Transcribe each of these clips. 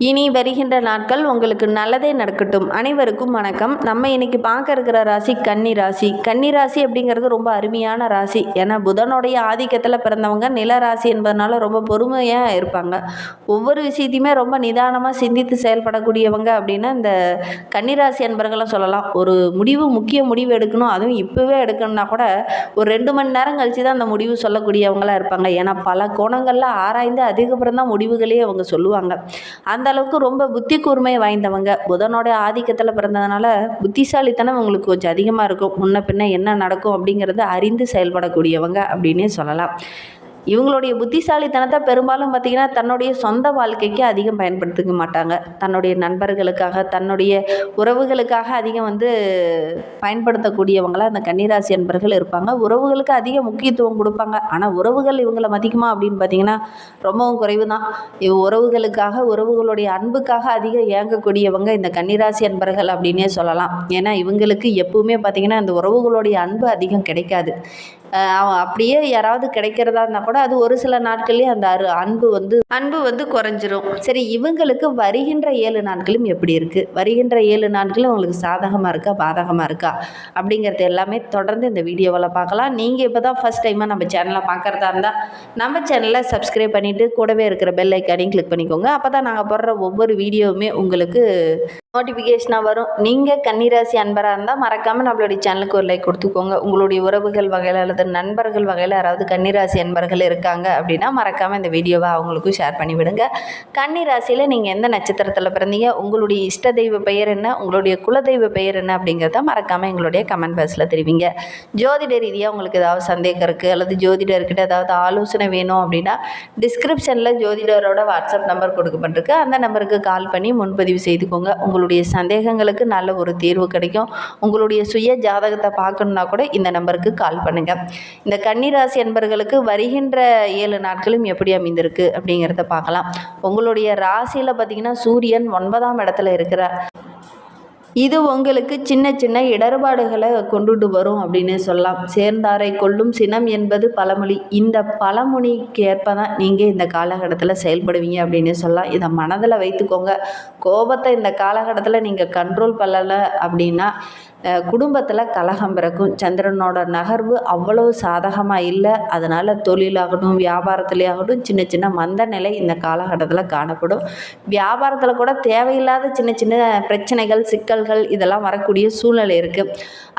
இனி வருகின்ற நாட்கள் உங்களுக்கு நல்லதே நடக்கட்டும். அனைவருக்கும் வணக்கம். நம்ம இன்னைக்கு பார்க்க இருக்கிற ராசி கன்னி ராசி. கன்னி ராசி அப்படிங்கிறது ரொம்ப அருமையான ராசி. ஏன்னா புதனுடைய ஆதிக்கத்தில் பிறந்தவங்க நில ராசி என்பதனால ரொம்ப பொறுமையாக இருப்பாங்க. ஒவ்வொரு விஷயத்தையுமே ரொம்ப நிதானமாக சிந்தித்து செயல்படக்கூடியவங்க அப்படின்னா இந்த கன்னிராசி அன்பர்களை சொல்லலாம். ஒரு முக்கிய முடிவு எடுக்கணும், அதுவும் இப்போவே எடுக்கணும்னா கூட ஒரு 2 மணி நேரம் கழித்து தான் அந்த முடிவு சொல்லக்கூடியவங்களாக இருப்பாங்க. ஏன்னா பல கோணங்களில் ஆராய்ந்து அதுக்கப்புறம் தான் முடிவுகளே அவங்க சொல்லுவாங்க. அந்த அளவுக்கு ரொம்ப புத்தி கூர்மை வாய்ந்தவங்க. புதனோட ஆதிக்கத்தில் பிறந்ததுனால புத்திசாலித்தனம் உங்களுக்கு கொஞ்சம் அதிகமாக இருக்கும். முன்ன பின்ன என்ன நடக்கும் அப்படிங்கிறத அறிந்து செயல்படக்கூடியவங்க அப்படின்னே சொல்லலாம். இவங்களுடைய புத்திசாலித்தனத்தை பெரும்பாலும் பார்த்திங்கன்னா தன்னுடைய சொந்த வாழ்க்கைக்கு அதிகம் பயன்படுத்திக்க மாட்டாங்க. தன்னுடைய நண்பர்களுக்காக, தன்னுடைய உறவுகளுக்காக அதிகம் பயன்படுத்தக்கூடியவங்களாக அந்த கன்னிராசி அன்பர்கள் இருப்பாங்க. உறவுகளுக்கு அதிக முக்கியத்துவம் கொடுப்பாங்க. ஆனால் உறவுகள் இவங்களை மதிக்குமா அப்படின்னு பார்த்திங்கன்னா ரொம்பவும் குறைவு தான். உறவுகளுக்காக, உறவுகளுடைய அன்புக்காக அதிகம் ஏங்கக்கூடியவங்க இந்த கன்னிராசி அன்பர்கள் அப்படின்னே சொல்லலாம். ஏன்னா இவங்களுக்கு எப்பவுமே பார்த்திங்கன்னா இந்த உறவுகளுடைய அன்பு அதிகம் கிடைக்காது. அப்படியே யாராவது கிடைக்கிறதா இருந்தால் கூட அது ஒரு சில நாட்கள்லேயே அந்த அன்பு குறைஞ்சிரும். சரி, இவங்களுக்கு வருகின்ற 7 நாட்களும் எப்படி இருக்குது, வருகின்ற 7 நாட்களும் உங்களுக்கு சாதகமாக இருக்கா பாதகமாக இருக்கா அப்படிங்கிறது எல்லாமே தொடர்ந்து இந்த வீடியோவில் பார்க்கலாம். நீங்கள் இப்போ தான் ஃபஸ்ட் டைமாக நம்ம சேனலை பார்க்குறதா இருந்தால் நம்ம சேனலை சப்ஸ்கிரைப் பண்ணிவிட்டு கூடவே இருக்கிற பெல் ஐக்கானையும் கிளிக் பண்ணிக்கோங்க. அப்போ தான் நாங்கள் போடுற ஒவ்வொரு வீடியோவுமே உங்களுக்கு நோட்டிஃபிகேஷனாக வரும். நீங்கள் கன்னிராசி அன்பராக இருந்தால் மறக்காமல் நம்மளுடைய சேனலுக்கு ஒரு லைக் கொடுத்துக்கோங்க. உங்களுடைய உறவுகள் வகையில் அல்லது நண்பர்கள் வகையில் யாராவது கன்னிராசி அன்பர்கள் இருக்காங்க அப்படின்னா மறக்காமல் இந்த வீடியோவை அவங்களுக்கும் ஷேர் பண்ணிவிடுங்க. கன்னிராசியில் நீங்கள் எந்த நட்சத்திரத்தில் பிறந்தீங்க, உங்களுடைய இஷ்ட தெய்வ பெயர் என்ன, உங்களுடைய குலதெய்வ பெயர் என்ன அப்படிங்கிறத மறக்காமல் எங்களுடைய கமெண்ட் பாக்ஸில் தெரிவிங்க. ஜோதிட ரீதியாக உங்களுக்கு ஏதாவது சந்தேகம் இருக்குது அல்லது ஜோதிடர்கிட்ட ஏதாவது ஆலோசனை வேணும் அப்படின்னா டிஸ்கிரிப்ஷனில் ஜோதிடரோட வாட்ஸ்அப் நம்பர் கொடுக்கப்பட்டிருக்கு. அந்த நம்பருக்கு கால் பண்ணி முன்பதிவு செய்துக்கோங்க. உங்களுடைய சந்தேகங்களுக்கு நல்ல ஒரு தீர்வு கிடைக்கும். உங்களுடைய சுய ஜாதகத்தை பார்க்கணுன்னா கூட இந்த நம்பருக்கு கால் பண்ணுங்கள். இந்த கன்னிராசி என்பர்களுக்கு வருகின்ற 7 நாட்களும் எப்படி அமைந்திருக்கு அப்படிங்கிறத பார்க்கலாம். உங்களுடைய ராசியில் பார்த்திங்கன்னா சூரியன் 9ஆம் இடத்துல இருக்கிறார். இது உங்களுக்கு சின்ன சின்ன இடர்பாடுகளை கொண்டுட்டு வரும் அப்படின்னு சொல்லலாம். சேர்ந்தாரை கொள்ளும் சினம் என்பது பழமொழி. இந்த பழமொழிக்கு ஏற்ப தான் நீங்கள் இந்த காலகட்டத்தில் செயல்படுவீங்க அப்படின்னு சொல்லலாம். இதை மனதில் வைத்துக்கோங்க. கோபத்தை இந்த காலகட்டத்தில் நீங்கள் கண்ட்ரோல் பண்ணலை அப்படின்னா குடும்பத்தில் கலகம் பிறக்கும். சந்திரனோட நகர்வு அவ்வளவு சாதகமாக இல்லை. அதனால் தொழிலாகட்டும் வியாபாரத்துலேயாகட்டும் சின்ன சின்ன மந்த நிலை இந்த காலகட்டத்தில் காணப்படும். வியாபாரத்தில் கூட தேவையில்லாத சின்ன சின்ன பிரச்சனைகள், சிக்கல்கள் இதெல்லாம் வரக்கூடிய சூழ்நிலை இருக்குது.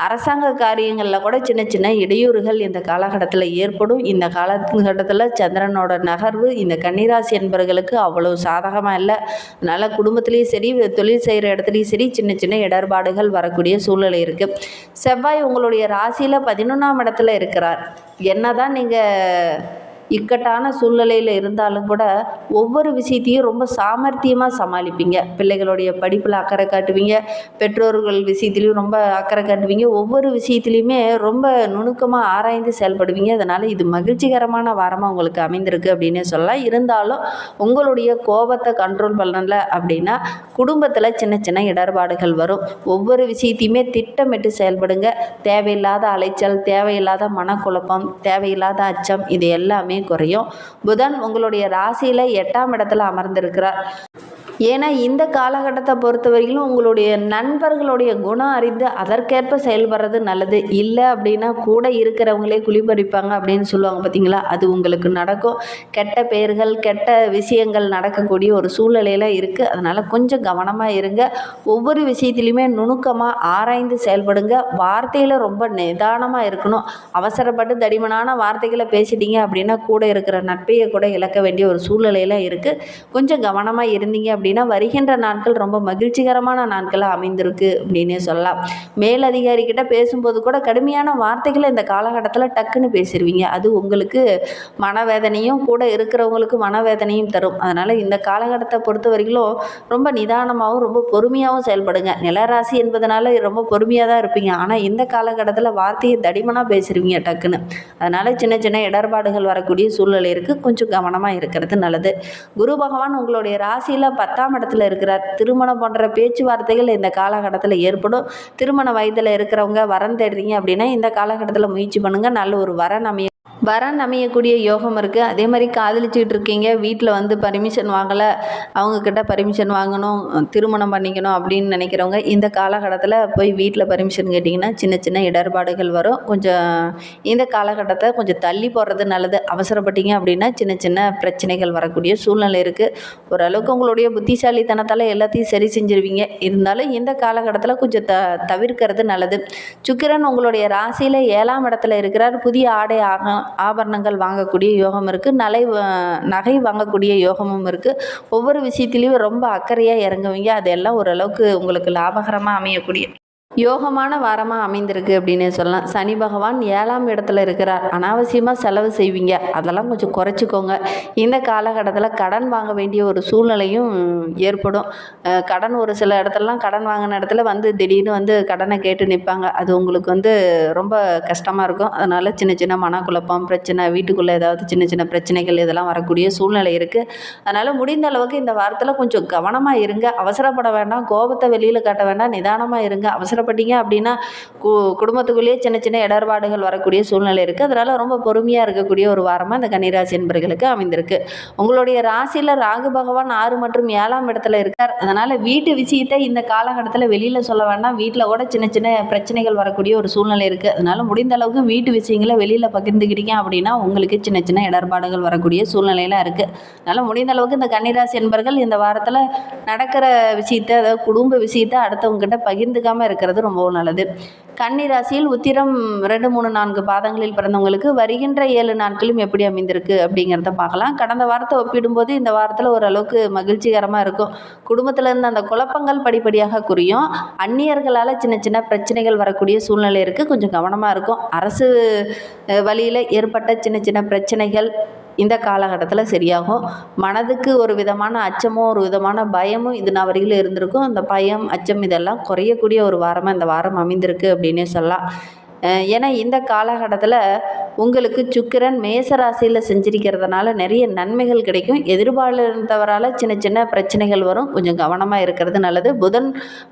அரசாங்க காரியங்களில் கூட சின்ன சின்ன இடையூறுகள் இந்த காலகட்டத்தில் ஏற்படும். இந்த காலகட்டத்தில் சந்திரனோட நகர்வு இந்த கன்னிராசி என்பவர்களுக்கு அவ்வளவு சாதகமாக இல்லை. அதனால் குடும்பத்துலேயும் சரி, தொழில் செய்கிற இடத்துலையும் சரி சின்ன சின்ன இடர்பாடுகள் வரக்கூடிய சூழ்நிலை இருக்குது. செவ்வாய் உங்களுடைய ராசியில் 11ஆம் இடத்துல இருக்கிறார். என்னதான் நீங்கள் இக்கட்டான சூழ்நிலையில் இருந்தாலும் கூட ஒவ்வொரு விஷயத்தையும் ரொம்ப சாமர்த்தியமாக சமாளிப்பீங்க. பிள்ளைகளுடைய படிப்பில் அக்கறை காட்டுவீங்க, பெற்றோர்கள் விஷயத்துலையும் ரொம்ப அக்கறை காட்டுவீங்க. ஒவ்வொரு விஷயத்துலையுமே ரொம்ப நுணுக்கமாக ஆராய்ந்து செயல்படுவீங்க. அதனால் இது மகிழ்ச்சிகரமான வாரமாக உங்களுக்கு அமைந்திருக்கு அப்படின்னு சொல்லலாம். இருந்தாலும் உங்களுடைய கோபத்தை கண்ட்ரோல் பண்ணல அப்படின்னா குடும்பத்தில் சின்ன சின்ன இடர்பாடுகள் வரும். ஒவ்வொரு விஷயத்தையுமே திட்டமிட்டு செயல்படுங்க. தேவையில்லாத அலைச்சல், தேவையில்லாத மனக்குழப்பம், தேவையில்லாத அச்சம் இது எல்லாமே குறையும். புதன் உங்களுடைய ராசியில் 8ஆம் இடத்துல அமர்ந்திருக்கிறார். ஏன்னா இந்த காலகட்டத்தை பொறுத்த வரைக்கும் உங்களுடைய நண்பர்களுடைய குணம் அறிந்து அதற்கேற்ப செயல்படுறது நல்லது. இல்லை அப்படின்னா கூட இருக்கிறவங்களே குளிப்பறிப்பாங்க அப்படின்னு சொல்லுவாங்க பார்த்தீங்களா, அது உங்களுக்கு நடக்கும். கெட்ட பெயர்கள், கெட்ட விஷயங்கள் நடக்கக்கூடிய ஒரு சூழ்நிலையில் இருக்குது. அதனால் கொஞ்சம் கவனமாக இருங்க. ஒவ்வொரு விஷயத்துலையுமே நுணுக்கமாக ஆராய்ந்து செயல்படுங்க. வார்த்தையில் ரொம்ப நிதானமாக இருக்கணும். அவசரப்பட்டு தடிமனான வார்த்தைகளை பேசிட்டீங்க அப்படின்னா கூட இருக்கிற நட்பையை கூட இழக்க வேண்டிய ஒரு சூழ்நிலையில் இருக்குது. கொஞ்சம் கவனமாக இருந்தீங்க அப்படின்னா வருகின்ற நாட்கள் ரொம்ப மகிழ்ச்சிகரமான நாட்களாக அமைந்திருக்கு அப்படின்னே சொல்லலாம். மேலதிகாரிகிட்ட பேசும்போது கூட கடுமையான வார்த்தைகளை இந்த காலகட்டத்தில் டக்குன்னு பேசிடுவீங்க. அது உங்களுக்கு மனவேதனையும் கூட இருக்கிறவங்களுக்கு மனவேதனையும் தரும். அதனால் இந்த காலகட்டத்தை பொறுத்த வரைக்கும் ரொம்ப நிதானமாகவும் ரொம்ப பொறுமையாகவும் செயல்படுங்க. நிலராசி என்பதனால ரொம்ப பொறுமையாக தான் இருப்பீங்க. ஆனால் இந்த காலகட்டத்தில் வார்த்தையை தடிமனாக பேசிடுவீங்க டக்குன்னு. அதனால் சின்ன சின்ன இடர்பாடுகள் வரக்கூடிய சூழ்நிலை இருக்குது. கொஞ்சம் கவனமாக இருக்கிறது நல்லது. குரு பகவான் உங்களுடைய ராசியில் 10ஆம் இடத்துல இருக்கிறார். திருமணம் போன்ற பேச்சுவார்த்தைகள் இந்த காலகட்டத்தில் ஏற்படும். திருமண வயதில் இருக்கிறவங்க வரன் தேடுறீங்க அப்படின்னா இந்த காலகட்டத்தில் முயற்சி பண்ணுங்கள். நல்ல ஒரு வரன் அமைய வரன் அமையக்கூடிய யோகம் இருக்குது. அதே மாதிரி காதலிச்சுட்டு இருக்கீங்க, வீட்டில் வந்து பர்மிஷன் வாங்கலை, அவங்கக்கிட்ட பர்மிஷன் வாங்கணும், திருமணம் பண்ணிக்கணும் அப்படின்னு நினைக்கிறவங்க இந்த காலகட்டத்தில் போய் வீட்டில் பர்மிஷன் கேட்டிங்கன்னா சின்ன சின்ன இடர்பாடுகள் வரும். கொஞ்சம் இந்த காலகட்டத்தை கொஞ்சம் தள்ளி போடுறது நல்லது. அவசரப்பட்டீங்க அப்படின்னா சின்ன சின்ன பிரச்சனைகள் வரக்கூடிய சூழ்நிலை இருக்குது. ஓரளவுக்கு உங்களுடைய புத்திசாலித்தனத்தால் எல்லாத்தையும் சரி செஞ்சுருவீங்க. இருந்தாலும் இந்த காலகட்டத்தில் கொஞ்சம் தவிர்க்கிறது நல்லது. சுக்கிரன் உங்களுடைய ராசியில் 7ஆம் இடத்துல இருக்கிறார். புதிய ஆடை ஆபரணங்கள் வாங்கக்கூடிய யோகம் இருக்குது. நகை வாங்கக்கூடிய யோகமும் இருக்குது. ஒவ்வொரு விஷயத்துலேயும் ரொம்ப அக்கறையாக இறங்குவீங்க. அதெல்லாம் ஓரளவுக்கு உங்களுக்கு லாபகரமாக அமையக்கூடிய யோகமான வாரமாக அமைந்திருக்கு அப்படின்னு சொல்லலாம். சனி பகவான் 7ஆம் இடத்துல இருக்கிறார். அனாவசியமாக செலவு செய்வீங்க, அதெல்லாம் கொஞ்சம் குறைச்சிக்கோங்க. இந்த காலகட்டத்தில் கடன் வாங்க வேண்டிய ஒரு சூழ்நிலையும் ஏற்படும். கடன் ஒரு சில இடத்துலலாம் கடன் வாங்கின இடத்துல வந்து திடீர்னு வந்து கடனை கேட்டு நிற்பாங்க. அது உங்களுக்கு வந்து ரொம்ப கஷ்டமாக இருக்கும். அதனால் சின்ன சின்ன மனக்குழப்பம், பிரச்சனை, வீட்டுக்குள்ளே ஏதாவது சின்ன சின்ன பிரச்சனைகள் இதெல்லாம் வரக்கூடிய சூழ்நிலை இருக்குது. அதனால் முடிந்த அளவுக்கு இந்த வாரத்தில் கொஞ்சம் கவனமாக இருங்க. அவசரப்பட வேண்டாம், கோபத்தை வெளியில் காட்ட வேண்டாம், நிதானமாக இருங்க. அவசரப்பட்டீங்க அப்படின்னா குடும்பத்துக்குள்ளேயே சின்ன சின்ன இடர்பாடுகள் வரக்கூடிய சூழ்நிலை இருக்குது. அதனால் ரொம்ப பொறுமையாக இருக்கக்கூடிய ஒரு வாரமாக இந்த கன்னிராசி என்பர்களுக்கு அமைந்திருக்கு. உங்களுடைய ராசியில் ராகு பகவான் 6 மற்றும் 7ஆம் இடத்துல இருக்கார். அதனால் வீட்டு விஷயத்தை இந்த காலகட்டத்தில் வெளியில் சொல்ல வேண்டாம். வீட்டில் கூட சின்ன சின்ன பிரச்சனைகள் வரக்கூடிய ஒரு சூழ்நிலை இருக்குது. அதனால் முடிந்த அளவுக்கு வீட்டு விஷயங்களை வெளியில் பகிர்ந்துக்கிட்டீங்க அப்படின்னா உங்களுக்கு சின்ன சின்ன இடர்பாடுகள் வரக்கூடிய சூழ்நிலையெல்லாம் இருக்குது. அதனால் முடிந்த அளவுக்கு இந்த கன்னிராசி என்பர்கள் இந்த வாரத்தில் நடக்கிற விஷயத்தை, அதாவது குடும்ப விஷயத்தை அடுத்தவங்ககிட்ட பகிர்ந்துக்காமல் இருக்கிறது ரொம்ப நல்லது. கன்னி ராசியில் உத்திரம் 2, 3, 4 பாதங்களில் பிறந்தவங்களுக்கு வருகின்ற 7 நாட்களும் எப்படி அமைந்திருக்கு அப்படிங்கிறத பார்க்கலாம். கடந்த வாரத்தை ஒப்பிடும்போது இந்த வாரத்தில் ஓரளவுக்கு மகிழ்ச்சிகரமாக இருக்கும். குடும்பத்தில் இருந்த அந்த குழப்பங்கள் படிப்படியாக குறையும். அந்நியர்களால் சின்ன சின்ன பிரச்சனைகள் வரக்கூடிய சூழ்நிலை இருக்குது. கொஞ்சம் கவனமாக இருக்கும். அரசு வழியில் ஏற்பட்ட சின்ன சின்ன பிரச்சனைகள் இந்த காலகட்டத்தில் சரியாகும். மனதுக்கு ஒரு விதமான அச்சமும் ஒரு விதமான பயமும் இது நான் வரையில் இருந்திருக்கும். அந்த பயம், அச்சம் இதெல்லாம் குறையக்கூடிய ஒரு வாரமாக இந்த வாரம் அமைந்திருக்கு அப்படின்னே சொல்லலாம். ஏன்னா இந்த காலகட்டத்தில் உங்களுக்கு சுக்கிரன் மேசராசியில் செஞ்சிருக்கிறதுனால நிறைய நன்மைகள் கிடைக்கும். எதிர்பார்த்தவரால் சின்ன சின்ன பிரச்சனைகள் வரும். கொஞ்சம் கவனமாக இருக்கிறது நல்லது. புதன்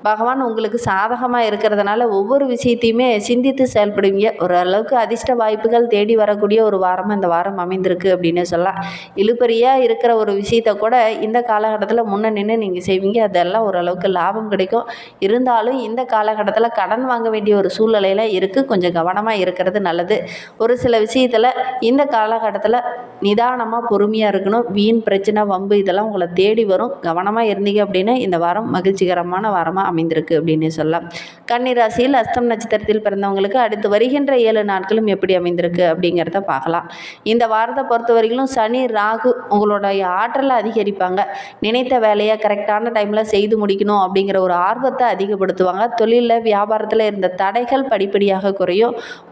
பகவான் உங்களுக்கு சாதகமாக இருக்கிறதுனால ஒவ்வொரு விஷயத்தையுமே சிந்தித்து செயல்படுவீங்க. ஓரளவுக்கு அதிர்ஷ்ட வாய்ப்புகள் தேடி வரக்கூடிய ஒரு வாரமாக இந்த வாரம் அமைந்திருக்கு அப்படின்னு சொல்லலாம். இழுபறியாக இருக்கிற ஒரு விஷயத்தை கூட இந்த காலகட்டத்தில் முன்ன நின்று நீங்கள் செய்வீங்க. அதெல்லாம் ஓரளவுக்கு லாபம் கிடைக்கும். இருந்தாலும் இந்த காலகட்டத்தில் கடன் வாங்க வேண்டிய ஒரு சூழ்நிலையில் இருக்குது. கொஞ்சம் கவனமாக இருக்கிறது நல்லது. ஒரு சில விஷயத்தில் இந்த காலகட்டத்தில் நிதானமாக பொறுமையாக இருக்கணும். வீண் பிரச்சனை, வம்பு இதெல்லாம் உங்களை தேடி வரும். கவனமாக இருந்தீங்க அப்படின்னா இந்த வாரம் மகிழ்ச்சிகரமான வாரமாக அமைந்திருக்கு அப்படின்னு சொல்லலாம். கன்னிராசியில் அஸ்தம் நட்சத்திரத்தில் பிறந்தவங்களுக்கு அடுத்து வருகின்ற 7 நாட்களும் எப்படி அமைந்திருக்கு அப்படிங்கிறத பார்க்கலாம். இந்த வாரத்தை பொறுத்த வரைக்கும் சனி, ராகு உங்களுடைய ஆற்றலை அதிகரிப்பாங்க. நினைத்த வேலையை கரெக்டான டைமில் செய்து முடிக்கணும் அப்படிங்கிற ஒரு ஆர்வத்தை அதிகப்படுத்துவாங்க. தொழிலில், வியாபாரத்தில் இருந்த தடைகள் படிப்படியாக குறையும்.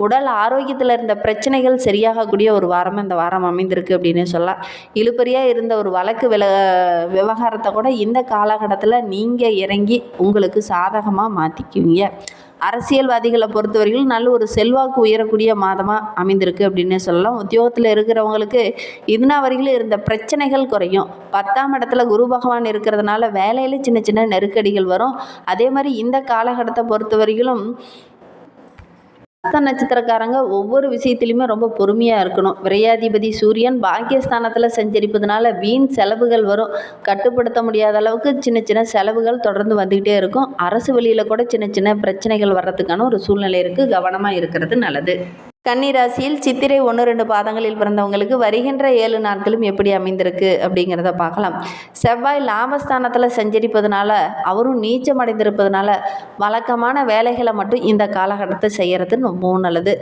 உடல் ஆரோக்கியத்தில் இருந்த பிரச்சனைகள் சரியாகக்கூடிய ஒரு வாரமாக இந்த வாரம் அமைந்திருக்கு அப்படின்னு சொல்லலாம். இழுபறியாக இருந்த ஒரு வழக்கு விவகாரத்தை கூட இந்த காலகட்டத்தில் நீங்கள் இறங்கி உங்களுக்கு சாதகமாக மாற்றிக்குவீங்க. அரசியல்வாதிகளை பொறுத்தவரைக்கும் நல்ல ஒரு செல்வாக்கு உயரக்கூடிய மாதமாக அமைந்திருக்கு அப்படின்னு சொல்லலாம். உத்தியோகத்தில் இருக்கிறவங்களுக்கு இதுனா வரைக்கும் இருந்த பிரச்சனைகள் குறையும். 10ஆம் இடத்துல குரு பகவான் இருக்கிறதுனால வேலையில் சின்ன சின்ன நெருக்கடிகள் வரும். அதே மாதிரி இந்த காலகட்டத்தை பொறுத்தவரைக்கும் நட்சத்திரக்காரங்க ஒவ்வொரு விஷயத்திலுமே ரொம்ப பொறுமையாக இருக்கணும். விரையாதிபதி சூரியன் பாக்கியஸ்தானத்தில் சஞ்சரிப்பதனால வீண் செலவுகள் வரும். கட்டுப்படுத்த முடியாத அளவுக்கு சின்ன சின்ன செலவுகள் தொடர்ந்து வந்துக்கிட்டே இருக்கும். அரசு வழியில் கூட சின்ன சின்ன பிரச்சனைகள் வர்றதுக்கான ஒரு சூழ்நிலை இருக்குது. கவனமாக இருக்கிறது நல்லது. கன்னிராசியில் சித்திரை 1, 2 பாதங்களில் பிறந்தவங்களுக்கு வருகின்ற 7 நாட்களும் எப்படி அமைந்திருக்கு அப்படிங்கிறத பார்க்கலாம். செவ்வாய் லாபஸ்தானத்தில் சஞ்சரிப்பதனால அவரும் நீச்சம் அடைந்திருப்பதனால வழக்கமான வேலைகளை மட்டும் இந்த காலகட்டத்தை செய்கிறது ரொம்ப நல்லது.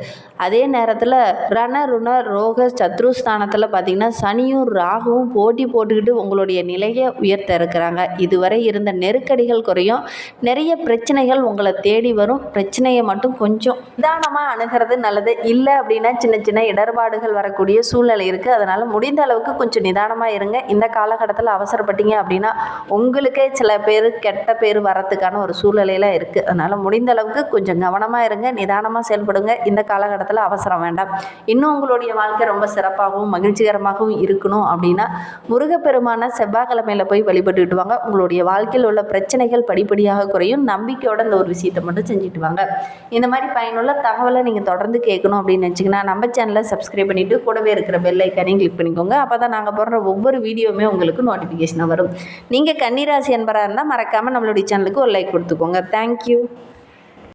அதே நேரத்தில் ரண ருண ரோக சத்ருஸ்தானத்தில் பார்த்திங்கன்னா சனியும் ராகுவும் போட்டி போட்டுக்கிட்டு உங்களுடைய நிலையை உயர்த்த இருக்கிறாங்க. இதுவரை இருந்த நெருக்கடிகள் குறையும். நிறைய பிரச்சனைகள் உங்களை தேடி வரும். பிரச்சனையை மட்டும் கொஞ்சம் நிதானமாக அணுகிறது நல்லது. இல்லை அப்படின்னா சின்ன சின்ன இடர்பாடுகள் வரக்கூடிய சூழ்நிலை இருக்குது. அதனால் முடிந்த அளவுக்கு கொஞ்சம் நிதானமாக இருங்க. இந்த காலகட்டத்தில் அவசரப்பட்டீங்க அப்படின்னா உங்களுக்கே சில பேர் கெட்ட பேர் வரத்துக்கான ஒரு சூழ்நிலையில் இருக்குது. அதனால் முடிந்த அளவுக்கு கொஞ்சம் கவனமாக இருங்க, நிதானமாக செயல்படுங்க. இந்த காலகட்டத்தில் அவசரம் வேண்டாம். இன்னும் உங்களுடைய வாழ்க்கை ரொம்ப சிறப்பாகவும் மகிழ்ச்சிகரமாகவும் இருக்கணும் அப்படின்னா முருகப்பெருமான செவ்வாய்க்கிழமையில் போய் வழிபட்டுட்டு வாங்க. உங்களுடைய வாழ்க்கையில் உள்ள பிரச்சனைகள் படிப்படியாக குறையும். நம்பிக்கையோட இந்த ஒரு விஷயத்தை மட்டும் செஞ்சுட்டு வாங்க. இந்த மாதிரி பயனுள்ள தகவலை நீங்கள் தொடர்ந்து கேட்கணும் அப்படின்னு நினச்சிங்கன்னா நம்ம சேனலை சப்ஸ்கிரைப் பண்ணிவிட்டு கூடவே இருக்கிற பெல் ஐக்கானையும் கிளிக் பண்ணிக்கோங்க. அப்போ தான் நாங்கள் போடுற ஒவ்வொரு வீடியோவுமே உங்களுக்கு நோட்டிஃபிகேஷனாக வரும். நீங்கள் கன்னிராசி என்பராக இருந்தால் மறக்காமல் நம்மளுடைய சேனலுக்கு ஒரு லைக் கொடுத்துக்கோங்க. தேங்க்யூ.